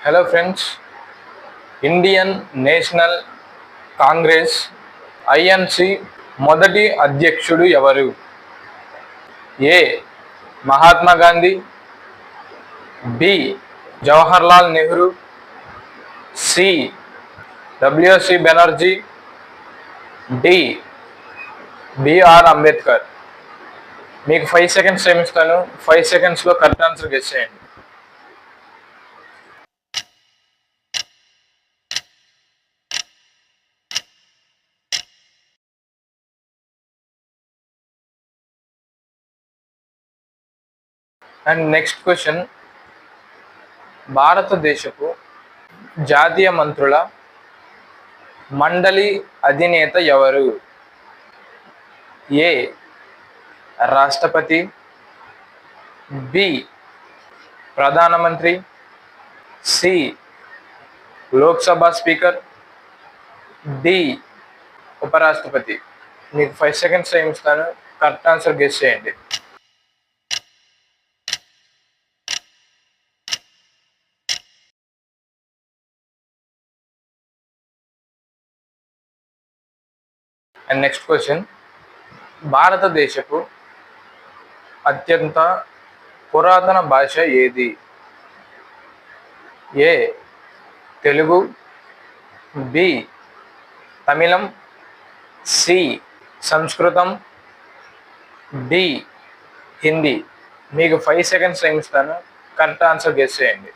Hello friends, Indian National Congress INC మొదటి అధ్యక్షుడు ఎవరు? A Mahatma Gandhi, B Jawaharlal Nehru, C WC Banerjee, D BR Ambedkar. మీకు 5 సెకండ్స్ టైం ఇస్తాను. 5 సెకండ్స్లో కరెక్ట్ ఆన్సర్ గెస్ చేయండి. అండ్ నెక్స్ట్ క్వశ్చన్, భారతదేశపు జాతీయ మంత్రుల మండలి అధినేత ఎవరు? ఏ రాష్ట్రపతి, బి ప్రధానమంత్రి, సి లోక్సభ స్పీకర్, డి ఉపరాష్ట్రపతి. మీకు 5 సెకండ్స్ టైం ఇస్తాను. కరెక్ట్ ఆన్సర్ గెస్ చేయండి. అండ్ నెక్స్ట్ క్వశ్చన్, భారతదేశపు అత్యంత పురాతన భాష ఏది? ఏ తెలుగు, బి తమిళం, సి సంస్కృతం, డి హిందీ. మీకు 5 సెకండ్స్ టైం ఇస్తాను. కరెక్ట్ ఆన్సర్ గెస్ చేయండి.